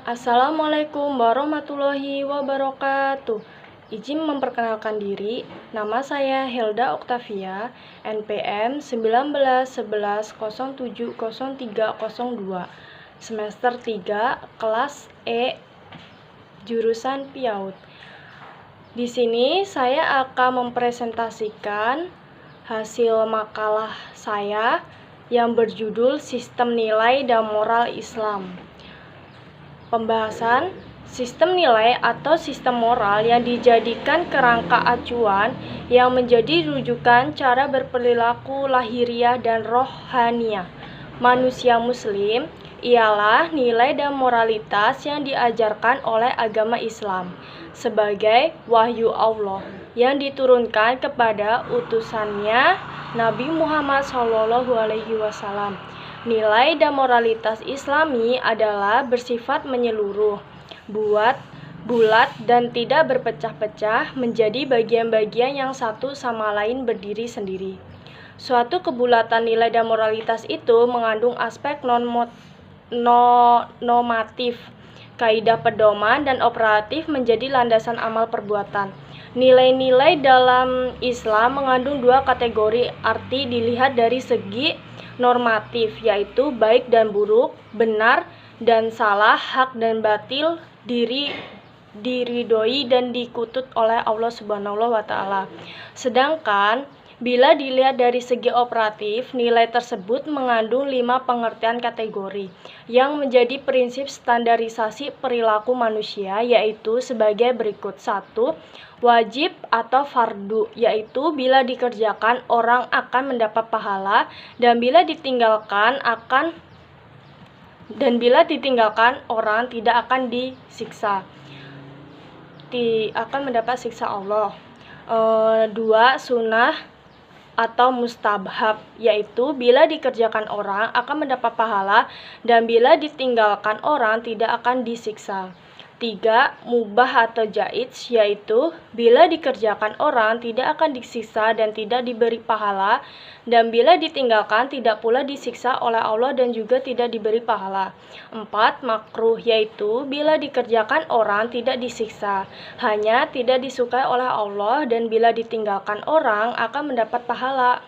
Assalamualaikum warahmatullahi wabarakatuh. Izin memperkenalkan diri, nama saya Helda Oktavia, NPM 1911070302, semester 3, kelas E, jurusan PIAUD. Di sini saya akan mempresentasikan hasil makalah saya yang berjudul Sistem Nilai dan Moral Islam. Pembahasan sistem nilai atau sistem moral yang dijadikan kerangka acuan yang menjadi rujukan cara berperilaku lahiriah dan rohaniah manusia muslim ialah nilai dan moralitas yang diajarkan oleh agama Islam sebagai wahyu Allah yang diturunkan kepada utusannya Nabi Muhammad SAW. Nilai dan moralitas Islami adalah bersifat menyeluruh, bulat dan tidak berpecah-pecah menjadi bagian-bagian yang satu sama lain berdiri sendiri. Suatu kebulatan nilai dan moralitas itu mengandung aspek normatif, kaidah pedoman dan operatif menjadi landasan amal perbuatan. Nilai-nilai dalam Islam mengandung dua kategori arti dilihat dari segi normatif, yaitu baik dan buruk, benar dan salah, hak dan batil, diridhoi dan dikutut oleh Allah Subhanahu wa Ta'ala. Sedangkan bila dilihat dari segi operatif, nilai tersebut mengandung 5 pengertian kategori yang menjadi prinsip standarisasi perilaku manusia, yaitu sebagai berikut. 1. Wajib atau fardu, yaitu bila dikerjakan orang akan mendapat pahala dan bila ditinggalkan orang tidak akan disiksa, akan mendapat siksa Allah. 2. Sunnah atau mustabhab, yaitu bila dikerjakan orang akan mendapat pahala dan bila ditinggalkan orang tidak akan disiksa. 3. Mubah atau jaiz, yaitu bila dikerjakan orang tidak akan disiksa dan tidak diberi pahala dan bila ditinggalkan tidak pula disiksa oleh Allah dan juga tidak diberi pahala. 4. Makruh, yaitu bila dikerjakan orang tidak disiksa, hanya tidak disukai oleh Allah dan bila ditinggalkan orang akan mendapat pahala.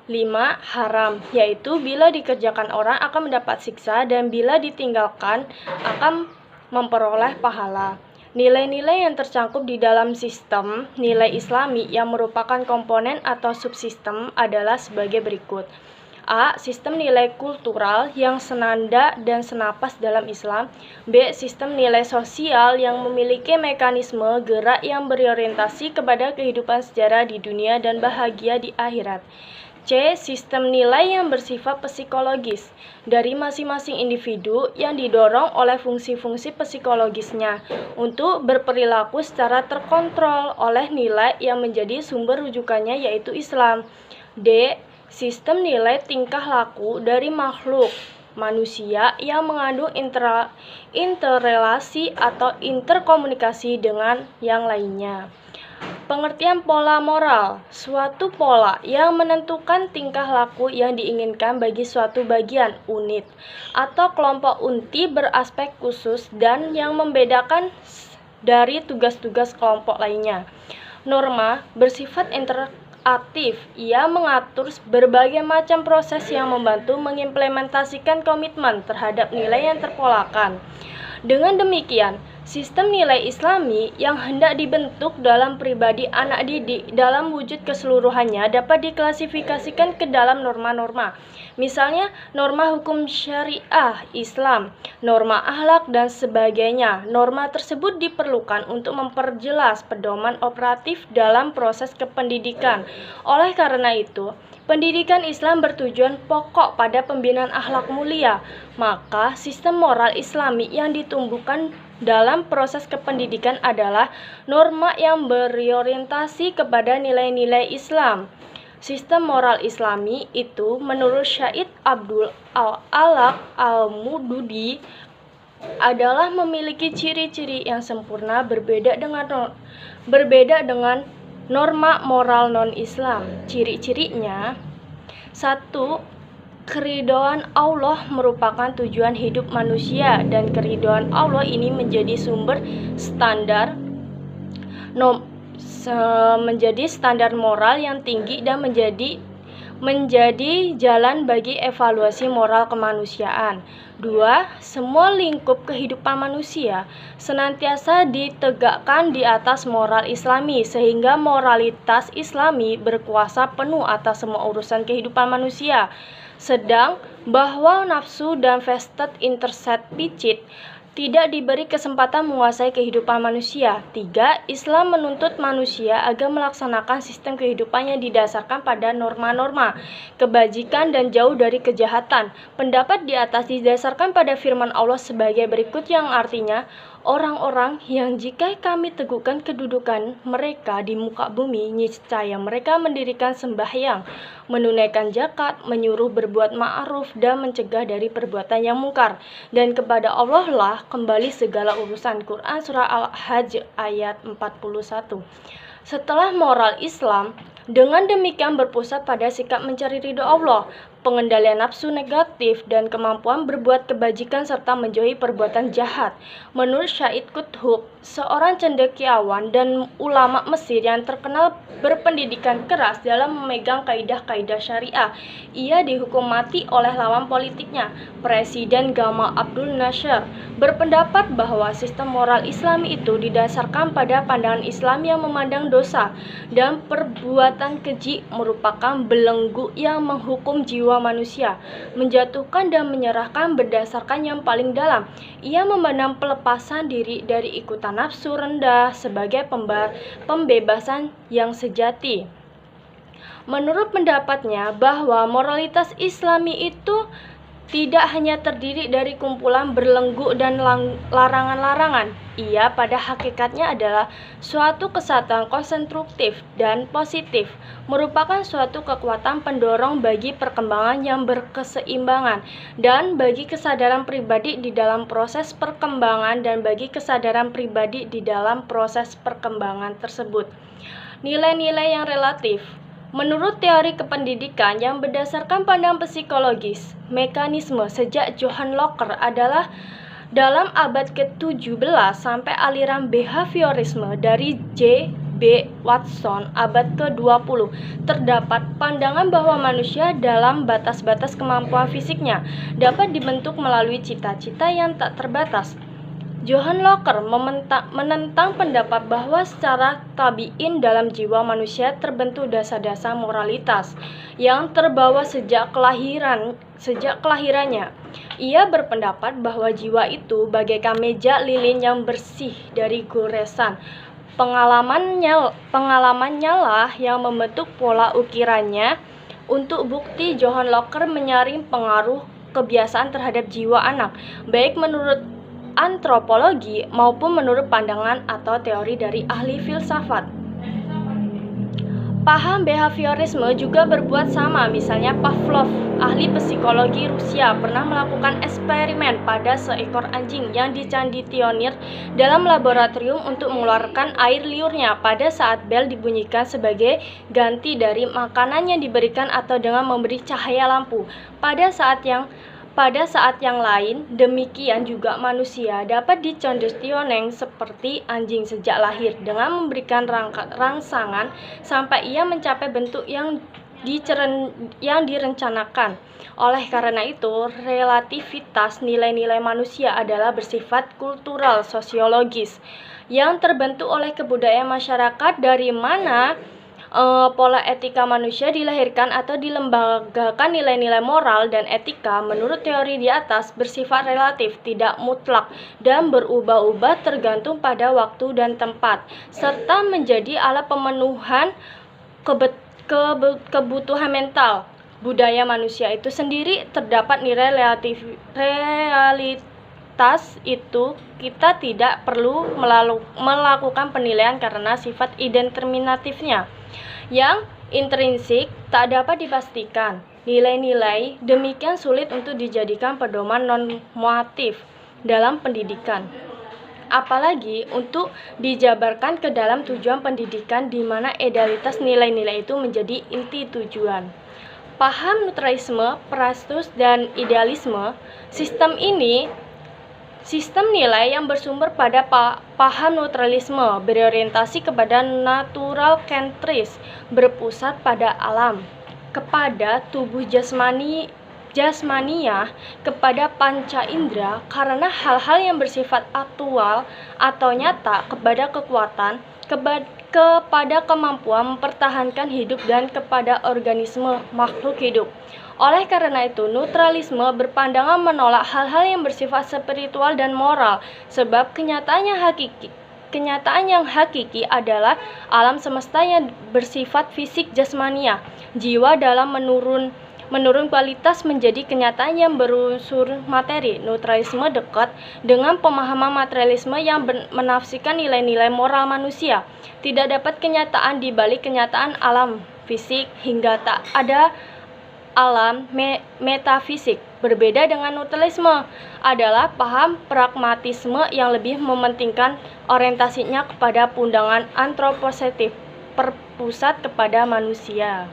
5. Haram, yaitu bila dikerjakan orang akan mendapat siksa dan bila ditinggalkan akan memperoleh pahala. Nilai-nilai yang tercangkup di dalam sistem nilai Islami yang merupakan komponen atau subsistem adalah sebagai berikut. A. Sistem nilai kultural yang senada dan senapas dalam Islam. B. Sistem nilai sosial yang memiliki mekanisme gerak yang berorientasi kepada kehidupan sejarah di dunia dan bahagia di akhirat. C. Sistem nilai yang bersifat psikologis dari masing-masing individu yang didorong oleh fungsi-fungsi psikologisnya untuk berperilaku secara terkontrol oleh nilai yang menjadi sumber rujukannya yaitu Islam. D. Sistem nilai tingkah laku dari makhluk manusia yang mengandung interrelasi atau interkomunikasi dengan yang lainnya. Pengertian pola moral, suatu pola yang menentukan tingkah laku yang diinginkan bagi suatu bagian, unit, atau kelompok inti beraspek khusus dan yang membedakan dari tugas-tugas kelompok lainnya. Norma bersifat interaktif, ia mengatur berbagai macam proses yang membantu mengimplementasikan komitmen terhadap nilai yang terpolakan. Dengan demikian, sistem nilai Islami yang hendak dibentuk dalam pribadi anak didik dalam wujud keseluruhannya dapat diklasifikasikan ke dalam norma-norma. Misalnya, norma hukum syariah Islam, norma akhlak, dan sebagainya. Norma tersebut diperlukan untuk memperjelas pedoman operatif dalam proses kependidikan. Oleh karena itu, pendidikan Islam bertujuan pokok pada pembinaan akhlak mulia. Maka, sistem moral Islami yang ditumbuhkan dalam proses kependidikan adalah norma yang berorientasi kepada nilai-nilai Islam. Sistem moral Islami itu menurut Syed Abdul Alaq Al-Mududi adalah memiliki ciri-ciri yang sempurna berbeda dengan norma moral non-Islam. Ciri-cirinya: 1. Keridhaan Allah merupakan tujuan hidup manusia, dan keridhaan Allah ini menjadi sumber standar menjadi standar moral yang tinggi dan menjadi jalan bagi evaluasi moral kemanusiaan. 2. Semua lingkup kehidupan manusia senantiasa ditegakkan di atas moral Islami, sehingga moralitas Islami berkuasa penuh atas semua urusan kehidupan manusia. Sedang bahwa nafsu dan vested interest picit tidak diberi kesempatan menguasai kehidupan manusia. 3. Islam menuntut manusia agar melaksanakan sistem kehidupannya didasarkan pada norma-norma kebajikan dan jauh dari kejahatan. Pendapat di atas didasarkan pada firman Allah sebagai berikut, yang artinya, orang-orang yang jika kami teguhkan kedudukan mereka di muka bumi, niscaya mereka mendirikan sembahyang, menunaikan zakat, menyuruh berbuat ma'ruf dan mencegah dari perbuatan yang mungkar. Dan kepada Allah lah kembali segala urusan. Quran Surah Al-Hajj ayat 41. Setelah moral Islam dengan demikian berpusat pada sikap mencari ridho Allah, pengendalian nafsu negatif, dan kemampuan berbuat kebajikan serta menjauhi perbuatan jahat. Menurut Syed Qutb, seorang cendekiawan dan ulama Mesir yang terkenal berpendidikan keras dalam memegang kaidah-kaidah syariah, ia dihukum mati oleh lawan politiknya, Presiden Gamal Abdul Nasser. Berpendapat bahwa sistem moral Islami itu didasarkan pada pandangan Islam yang memandang dosa dan perbuatan keji merupakan belenggu yang menghukum jiwa manusia, menjatuhkan dan menyerahkan berdasarkan yang paling dalam. Ia memandang pelepasan diri dari ikutan nafsu rendah sebagai pembebasan yang sejati. Menurut pendapatnya bahwa moralitas Islami itu tidak hanya terdiri dari kumpulan belenggu dan larangan-larangan. Ia pada hakikatnya adalah suatu kesatuan konstruktif dan positif, merupakan suatu kekuatan pendorong bagi perkembangan yang berkeseimbangan, dan bagi kesadaran pribadi di dalam proses perkembangan tersebut. Nilai-nilai yang relatif. Menurut teori kependidikan yang berdasarkan pandangan psikologis, mekanisme sejak John Locke adalah dalam abad ke-17 sampai aliran behaviorisme dari J. B. Watson abad ke-20, terdapat pandangan bahwa manusia dalam batas-batas kemampuan fisiknya dapat dibentuk melalui cita-cita yang tak terbatas. John Locke menentang pendapat bahwa secara tabiin dalam jiwa manusia terbentuk dasar-dasar moralitas yang terbawa sejak kelahirannya. Ia berpendapat bahwa jiwa itu bagaikan meja lilin yang bersih dari goresan. Pengalamannya lah yang membentuk pola ukirannya. Untuk bukti, John Locke menyaring pengaruh kebiasaan terhadap jiwa anak, baik menurut antropologi maupun menurut pandangan atau teori dari ahli filsafat. Paham behaviorisme juga berbuat sama. Misalnya Pavlov, ahli psikologi Rusia, pernah melakukan eksperimen pada seekor anjing yang diconditionir dalam laboratorium untuk mengeluarkan air liurnya pada saat bel dibunyikan sebagai ganti dari makanan yang diberikan atau dengan memberi cahaya lampu. Pada saat yang lain, demikian juga manusia dapat diconditioning seperti anjing sejak lahir dengan memberikan rangsangan sampai ia mencapai bentuk yang direncanakan. Oleh karena itu, relativitas nilai-nilai manusia adalah bersifat kultural sosiologis yang terbentuk oleh kebudayaan masyarakat dari mana pola etika manusia dilahirkan atau dilembagakan. Nilai-nilai moral dan etika menurut teori di atas bersifat relatif, tidak mutlak, dan berubah-ubah tergantung pada waktu dan tempat, serta menjadi alat pemenuhan kebutuhan mental. Budaya manusia itu sendiri terdapat nilai realitas itu kita tidak perlu melakukan penilaian karena sifat indeterminatifnya yang intrinsik tak dapat dipastikan. Nilai-nilai demikian sulit untuk dijadikan pedoman normatif dalam pendidikan, apalagi untuk dijabarkan ke dalam tujuan pendidikan di mana idealitas nilai-nilai itu menjadi inti tujuan. paham neutralisme, Prastus, dan idealisme. Sistem nilai yang bersumber pada paham neutralisme berorientasi kepada natural centris, berpusat pada alam, kepada tubuh jasmania, kepada panca indera, karena hal-hal yang bersifat aktual atau nyata, kepada kekuatan, kepada kemampuan mempertahankan hidup, dan kepada organisme makhluk hidup. Oleh karena itu, neutralisme berpandangan menolak hal-hal yang bersifat spiritual dan moral, sebab kenyataan yang hakiki adalah alam semesta yang bersifat fisik jasmania. Jiwa dalam menurun kualitas menjadi kenyataan yang berunsur materi. Neutralisme dekat dengan pemahaman materialisme yang menafsirkan nilai-nilai moral manusia. Tidak dapat kenyataan di balik kenyataan alam fisik, hingga tak ada alam metafisik. Berbeda dengan neutralisme adalah paham pragmatisme yang lebih mementingkan orientasinya kepada pandangan antroposentris, berpusat kepada manusia.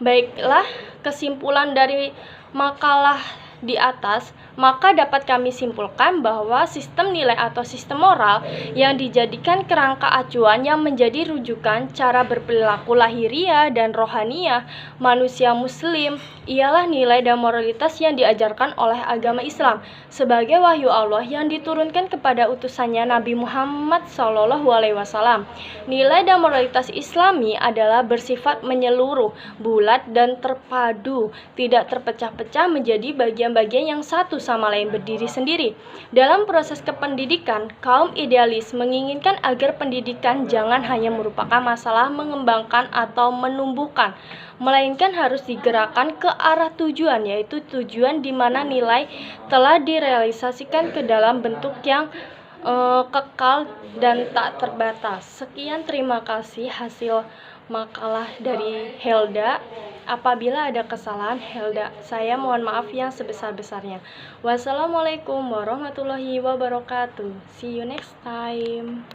Baiklah, kesimpulan dari makalah di atas, maka dapat kami simpulkan bahwa sistem nilai atau sistem moral yang dijadikan kerangka acuan yang menjadi rujukan cara berperilaku lahiriah dan rohaniah manusia muslim ialah nilai dan moralitas yang diajarkan oleh agama Islam sebagai wahyu Allah yang diturunkan kepada utusannya Nabi Muhammad SAW. Nilai dan moralitas Islami adalah bersifat menyeluruh, bulat, dan terpadu, tidak terpecah-pecah menjadi bagian-bagian yang satu sama lain berdiri sendiri. Dalam proses kependidikan, kaum idealis menginginkan agar pendidikan jangan hanya merupakan masalah mengembangkan atau menumbuhkan, melainkan harus digerakkan ke arah tujuan, yaitu tujuan di mana nilai telah direalisasikan ke dalam bentuk yang kekal dan tak terbatas. Sekian, terima kasih hasil makalah dari Helda. Apabila ada kesalahan, Helda, saya mohon maaf yang sebesar-besarnya. Wassalamualaikum warahmatullahi wabarakatuh. See you next time.